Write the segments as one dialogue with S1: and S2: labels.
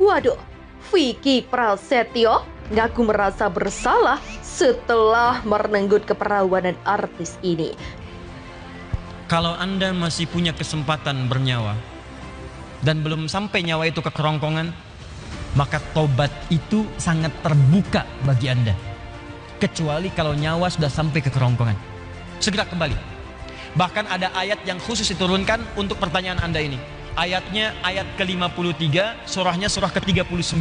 S1: Waduh, Vicky Prasetyo ngaku merasa bersalah setelah merenggut keperawanan artis ini.
S2: Kalau Anda masih punya kesempatan bernyawa dan belum sampai nyawa itu ke kerongkongan, maka tobat itu sangat terbuka bagi Anda. Kecuali kalau nyawa sudah sampai ke kerongkongan, segera kembali. Bahkan ada ayat yang khusus diturunkan untuk pertanyaan Anda ini. Ayatnya ayat ke-53, surahnya surah ke-39.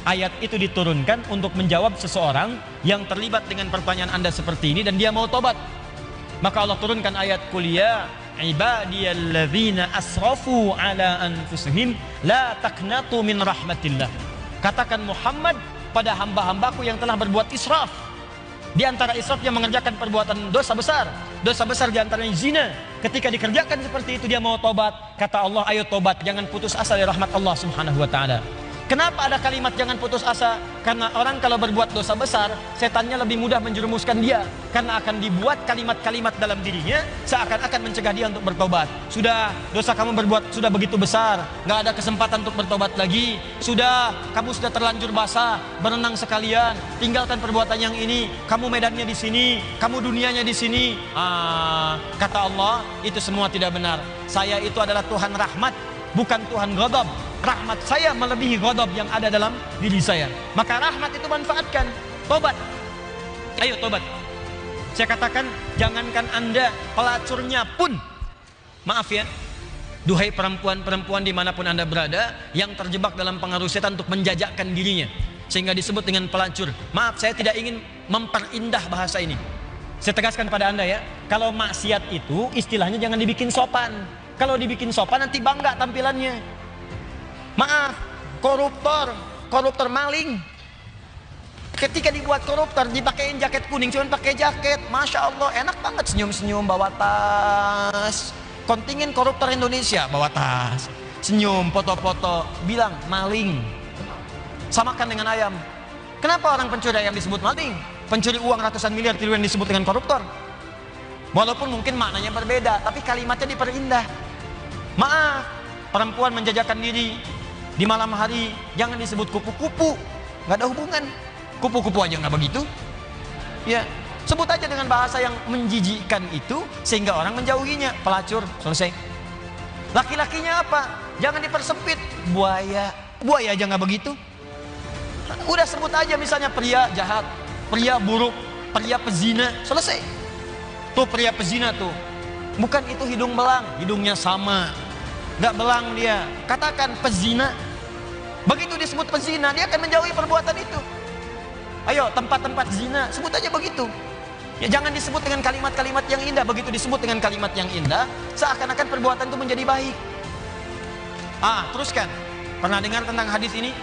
S2: Ayat itu diturunkan untuk menjawab seseorang yang terlibat dengan pertanyaan Anda seperti ini dan dia mau tobat. Maka Allah turunkan ayat kuliah ibadiyalladzina asrafu ala anfusihim la taqnatu min rahmatillah. Katakan Muhammad pada hamba-hambaku yang telah berbuat israf. Di antara israf yang mengerjakan perbuatan dosa besar. Dosa besar di antaranya zina. Ketika dikerjakan seperti itu dia mau tobat. Kata Allah, ayo tobat, jangan putus asa dari rahmat Allah Subhanahu wa taala. Kenapa ada kalimat jangan putus asa? Karena orang kalau berbuat dosa besar, setannya lebih mudah menjerumuskan dia. Karena akan dibuat kalimat-kalimat dalam dirinya seakan-akan mencegah dia untuk bertobat. Sudah, dosa kamu berbuat sudah begitu besar, nggak ada kesempatan untuk bertobat lagi. Sudah, kamu sudah terlanjur basah, berenang sekalian, tinggalkan perbuatan yang ini. Kamu medannya di sini, kamu dunianya di sini. Kata Allah, itu semua tidak benar. Saya itu adalah Tuhan rahmat, bukan Tuhan ghadab. Rahmat saya melebihi ghadab yang ada dalam diri saya. Maka rahmat itu manfaatkan. Tobat. Ayo tobat. Saya katakan, jangankan Anda, pelacurnya pun. Maaf ya, duhai perempuan-perempuan dimanapun Anda berada yang terjebak dalam pengaruh setan untuk menjajakkan dirinya, sehingga disebut dengan pelacur. Maaf, saya tidak ingin memperindah bahasa ini. Saya tegaskan pada Anda ya, kalau maksiat itu istilahnya jangan dibikin sopan. Kalau dibikin sopan nanti bangga tampilannya. Maaf, koruptor maling. Ketika dibuat koruptor, dipakein jaket kuning, cuma pakai jaket, masya Allah, enak banget senyum-senyum bawa tas. Kontingen koruptor Indonesia bawa tas, senyum, foto-foto, bilang maling. Samakan dengan ayam. Kenapa orang pencuri ayam disebut maling? Pencuri uang ratusan miliar triliun disebut dengan koruptor. Walaupun mungkin maknanya berbeda, tapi kalimatnya diperindah. Maaf, perempuan menjajakan diri di malam hari jangan disebut kupu-kupu, nggak ada hubungan. Kupu-kupu aja nggak begitu. Ya, sebut aja dengan bahasa yang menjijikkan itu sehingga orang menjauhinya. Pelacur, selesai. Laki-lakinya apa? Jangan dipersempit. Buaya aja nggak begitu. Udah sebut aja misalnya pria jahat, pria buruk, pria pezina, selesai. Tuh pria pezina tuh, bukan itu hidung belang, hidungnya sama, nggak belang dia. Katakan pezina. Begitu disebut pezina, dia akan menjauhi perbuatan itu. Ayo, tempat-tempat zina, sebut aja begitu. Ya jangan disebut dengan kalimat-kalimat yang indah. Begitu disebut dengan kalimat yang indah, seakan-akan perbuatan itu menjadi baik. Teruskan. Pernah dengar tentang hadis ini?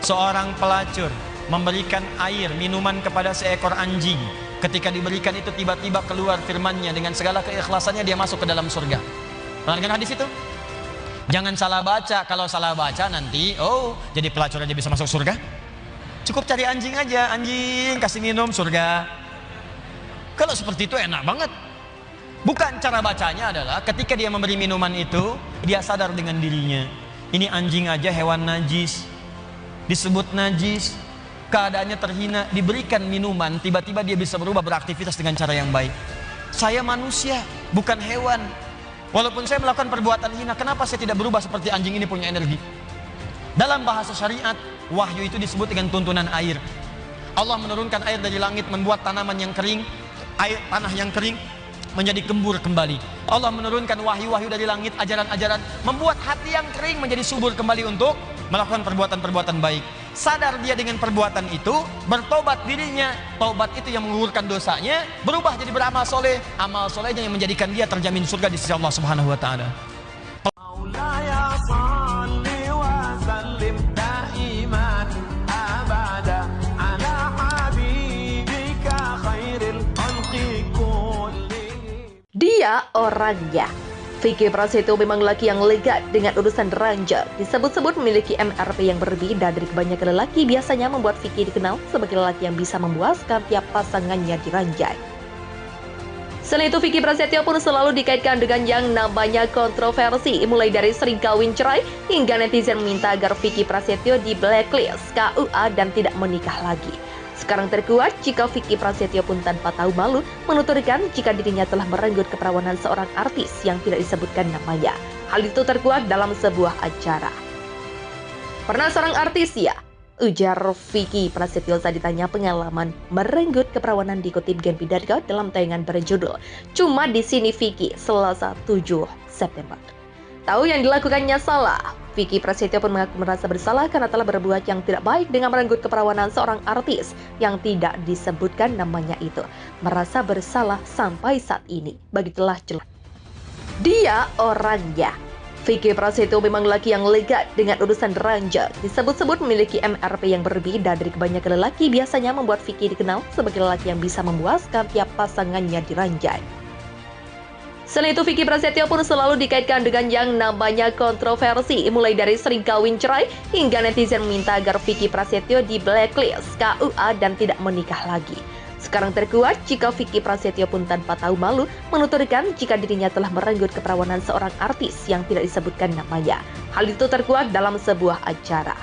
S2: Seorang pelacur memberikan air, minuman kepada seekor anjing. Ketika diberikan itu tiba-tiba keluar firman-Nya dengan segala keikhlasannya dia masuk ke dalam surga. Pernah dengar hadis itu? Jangan salah baca. Kalau salah baca nanti, jadi pelacur aja bisa masuk surga. Cukup cari anjing aja, anjing kasih minum surga. Kalau seperti itu enak banget. Bukan, cara bacanya adalah ketika dia memberi minuman itu, dia sadar dengan dirinya. Ini anjing aja hewan najis, disebut najis, keadaannya terhina, diberikan minuman, tiba-tiba dia bisa berubah beraktivitas dengan cara yang baik. Saya manusia, bukan hewan. Walaupun saya melakukan perbuatan hina, kenapa saya tidak berubah seperti anjing ini punya energi? Dalam bahasa syariat, wahyu itu disebut dengan tuntunan air. Allah menurunkan air dari langit, membuat tanaman yang kering, tanah yang kering menjadi gembur kembali. Allah menurunkan wahyu-wahyu dari langit, ajaran-ajaran, membuat hati yang kering menjadi subur kembali untuk melakukan perbuatan-perbuatan baik. Sadar dia dengan perbuatan itu, bertobat dirinya. Taubat itu yang menggugurkan dosanya, berubah jadi beramal soleh. Amal solehnya yang menjadikan dia terjamin surga di sisi Allah Subhanahu wa taala.
S1: Dia orangnya. Vicky Prasetyo memang lelaki yang lega dengan urusan ranjang. Disebut-sebut memiliki MRP yang berbeda dari kebanyakan lelaki, biasanya membuat Vicky dikenal sebagai lelaki yang bisa memuaskan tiap pasangannya di ranjang. Selain itu, Vicky Prasetyo pun selalu dikaitkan dengan yang namanya kontroversi, mulai dari sering kawin cerai hingga netizen meminta agar Vicky Prasetyo di blacklist KUA dan tidak menikah lagi. Sekarang terkuat jika Vicky Prasetyo pun tanpa tahu malu menuturkan jika dirinya telah merenggut keperawanan seorang artis yang tidak disebutkan namanya. Hal itu terkuat dalam sebuah acara. Pernah seorang artis ya? Ujar Vicky Prasetyo saat ditanya pengalaman merenggut keperawanan dikutip Genpi.co dalam tayangan berjudul Cuma di Sini Vicky, Selasa 7 September. Tahu yang dilakukannya salah, Vicky Prasetyo pun mengaku merasa bersalah karena telah berbuat yang tidak baik dengan merenggut keperawanan seorang artis yang tidak disebutkan namanya itu. Merasa bersalah sampai saat ini, begitulah jelas. Dia orangnya. Vicky Prasetyo memang lelaki yang lega dengan urusan ranjang. Disebut-sebut memiliki MRP yang berbeda dari kebanyakan lelaki, biasanya membuat Vicky dikenal sebagai lelaki yang bisa memuaskan tiap pasangannya di ranjang. Selain itu, Vicky Prasetyo pun selalu dikaitkan dengan yang namanya kontroversi, mulai dari sering kawin cerai hingga netizen meminta agar Vicky Prasetyo di blacklist KUA dan tidak menikah lagi. Sekarang terkuat jika Vicky Prasetyo pun tanpa tahu malu menuturkan jika dirinya telah merenggut keperawanan seorang artis yang tidak disebutkan namanya. Hal itu terkuat dalam sebuah acara.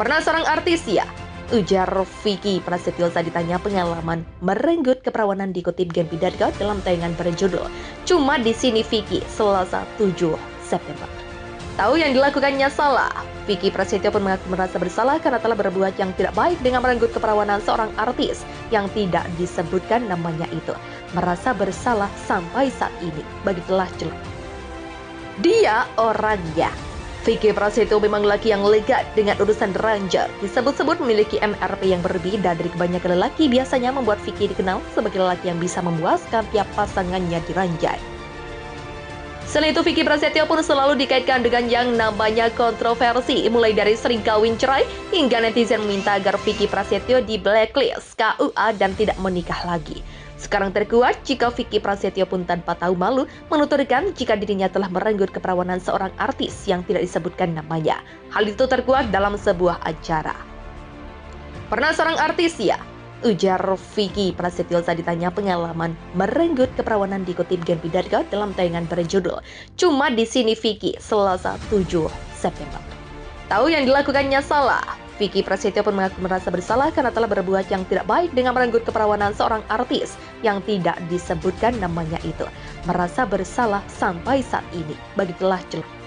S1: Pernah seorang artis ya? Ujar Vicky Prasetyo saat ditanya pengalaman merenggut keperawanan dikutip Genpi.co dalam tayangan berjudul Cuma di Sini Vicky, Selasa 7 September. Tahu yang dilakukannya salah, Vicky Prasetyo pun mengaku merasa bersalah karena telah berbuat yang tidak baik dengan merenggut keperawanan seorang artis yang tidak disebutkan namanya itu. Merasa bersalah sampai saat ini, begitulah jelas. Dia orangnya. Vicky Prasetyo memang lelaki yang lega dengan urusan ranjang. Disebut-sebut memiliki MRP yang berbeda dari kebanyakan lelaki, biasanya membuat Vicky dikenal sebagai lelaki yang bisa memuaskan tiap pasangannya di ranjang. Selain itu, Vicky Prasetyo pun selalu dikaitkan dengan yang namanya kontroversi, mulai dari sering kawin cerai hingga netizen meminta agar Vicky Prasetyo di blacklist KUA dan tidak menikah lagi. Sekarang terkuat jika Vicky Prasetyo pun tanpa tahu malu menuturkan jika dirinya telah merenggut keperawanan seorang artis yang tidak disebutkan namanya. Hal itu terkuat dalam sebuah acara. Pernah seorang artis ya? Ujar Vicky Prasetyo saat ditanya pengalaman merenggut keperawanan dikutip Genpi.co dalam tayangan berjudul Cuma di Sini Vicky, Selasa 7 September. Tahu yang dilakukannya salah, Vicky Prasetyo pun mengaku merasa bersalah karena telah berbuat yang tidak baik dengan merenggut keperawanan seorang artis yang tidak disebutkan namanya itu. Merasa bersalah sampai saat ini, begitulah jelas.